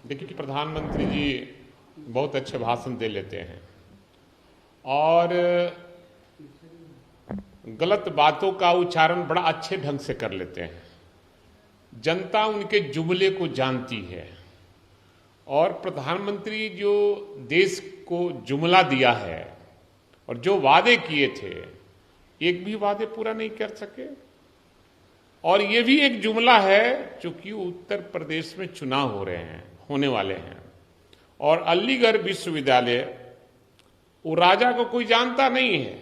देखिए कि प्रधानमंत्री जी बहुत अच्छे भाषण दे लेते हैं और गलत बातों का उच्चारण बड़ा अच्छे ढंग से कर लेते हैं। जनता उनके जुमले को जानती है और प्रधानमंत्री जो देश को जुमला दिया है और जो वादे किए थे, एक भी वादे पूरा नहीं कर सके। और ये भी एक जुमला है चूंकि उत्तर प्रदेश में चुनाव होने वाले हैं और अलीगढ़ विश्वविद्यालय वो राजा को कोई जानता नहीं है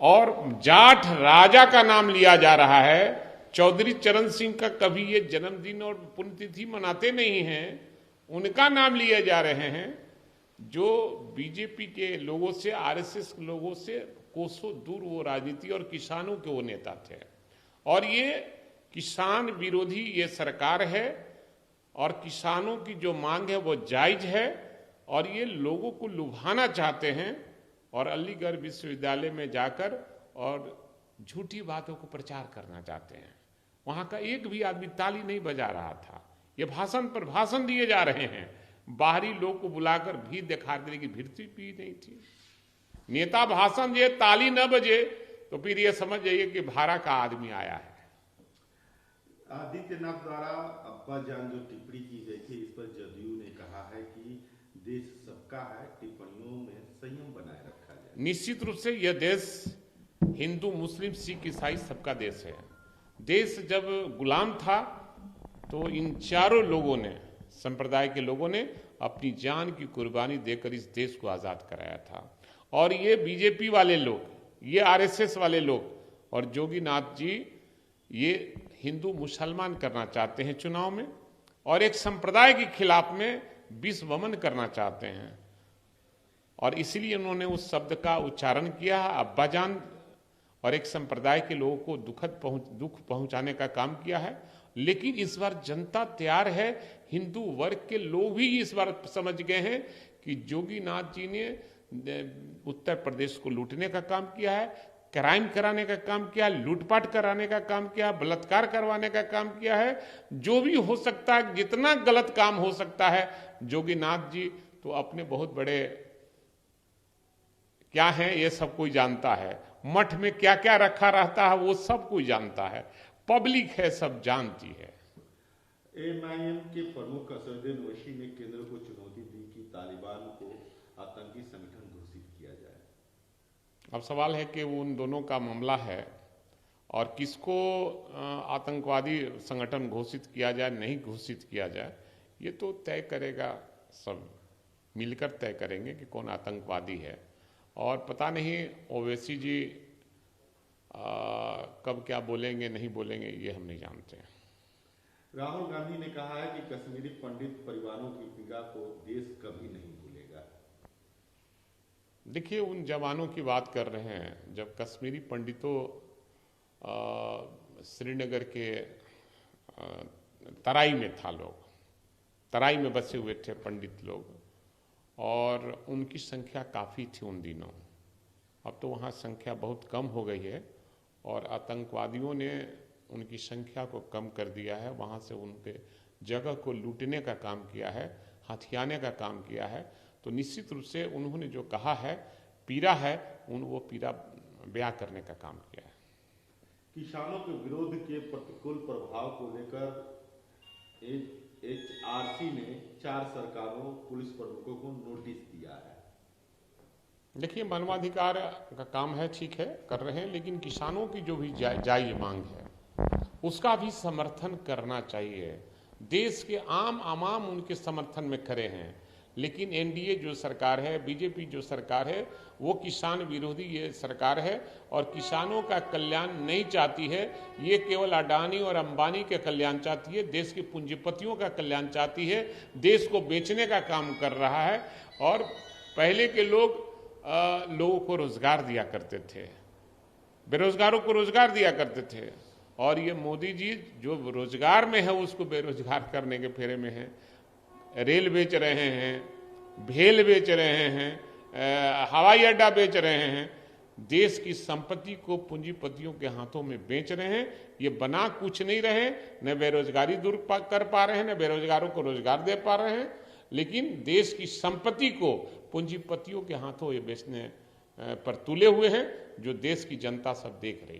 और जाट राजा का नाम लिया जा रहा है। चौधरी चरण सिंह का कभी ये जन्मदिन और पुण्यतिथि मनाते नहीं हैं, उनका नाम लिए जा रहे हैं जो बीजेपी के लोगों से, आरएसएस लोगों से कोसों दूर वो राजनीति और किसानों के वो नेता थे। और ये किसान विरोधी ये सरकार है और किसानों की जो मांग है वो जायज है और ये लोगों को लुभाना चाहते हैं और अलीगढ़ विश्वविद्यालय में जाकर और झूठी बातों को प्रचार करना चाहते हैं। वहां का एक भी आदमी ताली नहीं बजा रहा था। ये भाषण पर भाषण दिए जा रहे हैं, बाहरी लोग को बुलाकर भीड़ दिखा देने की भीड़ भी नहीं थी। नेता भाषण दिए, ताली न बजे तो फिर ये समझ जाइए कि भाड़ा का आदमी आया है। आदित्यनाथ द्वारा अब्बाजान जो टिप्पणी की गई थी, इस पर जदयू ने कहा है कि देश सबका है, टिप्पणियों में संयम बनाए रखा जाए। निश्चित रूप से यह देश हिंदू, मुस्लिम, सिख, ईसाई सबका देश है। देश जब गुलाम था तो इन चारों लोगों ने, संप्रदाय के लोगों ने अपनी जान की कुर्बानी देकर इस देश को आजाद कराया था। और ये बीजेपी वाले लोग, ये आरएसएस वाले लोग और जोगीनाथ जी ये हिंदू मुसलमान करना चाहते हैं चुनाव में और एक संप्रदाय के खिलाफ में विष वमन करना चाहते हैं और इसलिए उन्होंने उस शब्द का उच्चारण किया अब्बाजान और एक संप्रदाय के लोगों को दुख पहुंचाने का काम किया है। लेकिन इस बार जनता तैयार है, हिंदू वर्ग के लोग भी इस बार समझ गए हैं कि जोगीनाथ जी ने उत्तर प्रदेश को लूटने का काम किया है, क्राइम कराने का काम किया है, लूटपाट कराने का काम किया है, बलात्कार करवाने का काम किया है। जो भी हो सकता है, जितना गलत काम हो सकता है, जोगीनाथ जी तो अपने बहुत बड़े क्या हैं ये सब कोई जानता है। मठ में क्या क्या रखा रहता है वो सब कोई जानता है, पब्लिक है, सब जानती है। एएमआईएम के प्रमुख असदुद्दीन ओवैसी ने केंद्र को चुनौती दी कि तालिबान को आतंकी संगठन घोषित किया जाए। अब सवाल है कि उन दोनों का मामला है और किसको आतंकवादी संगठन घोषित किया जाए, नहीं घोषित किया जाए, ये तो तय करेगा, सब मिलकर तय करेंगे कि कौन आतंकवादी है। और पता नहीं ओवैसी जी कब क्या बोलेंगे, नहीं बोलेंगे, ये हम नहीं जानते हैं। राहुल गांधी ने कहा है कि कश्मीरी पंडित परिवारों की पीड़ा को देश कभी नहीं भूलेगा। देखिए, उन जवानों की बात कर रहे हैं जब कश्मीरी पंडितों श्रीनगर के तराई में था, लोग तराई में बसे हुए थे पंडित लोग और उनकी संख्या काफ़ी थी उन दिनों। अब तो वहाँ संख्या बहुत कम हो गई है और आतंकवादियों ने उनकी संख्या को कम कर दिया है। वहाँ से उनके जगह को लूटने का काम किया है, हथियाने का काम किया है। तो निश्चित रूप से उन्होंने जो कहा है, पीड़ा है, वो पीड़ा बयां करने का काम किया है। किसानों के विरोध के प्रतिकूल प्रभाव को लेकर एचआरसी ने 4 सरकारों, पुलिस प्रमुखों को नोटिस दिया है। देखिए, मानवाधिकार का काम है, ठीक है, कर रहे हैं, लेकिन किसानों की जो भी जायज मांग है उसका भी समर्थन करना चाहिए। देश के आम आवाम उनके समर्थन में खड़े हैं, लेकिन एनडीए जो सरकार है, बीजेपी जो सरकार है, वो किसान विरोधी ये सरकार है और किसानों का कल्याण नहीं चाहती है। ये केवल अडानी और अंबानी के कल्याण चाहती है, देश के पूंजीपतियों का कल्याण चाहती है, देश को बेचने का काम कर रहा है। और पहले के लोगों को रोजगार दिया करते थे, बेरोजगारों को रोजगार दिया करते थे और ये मोदी जी जो रोजगार में है उसको बेरोजगार करने के फेरे में है। रेल बेच रहे हैं, भेल बेच रहे हैं, हवाई अड्डा बेच रहे हैं। देश की संपत्ति को पूंजीपतियों के हाथों में बेच रहे हैं। ये बना कुछ नहीं रहे, न बेरोजगारी दूर कर पा रहे हैं, न बेरोजगारों को रोजगार दे पा रहे हैं, लेकिन देश की संपत्ति को पूंजीपतियों के हाथों ये बेचने पर तुले हुए हैं, जो देश की जनता सब देख रही है।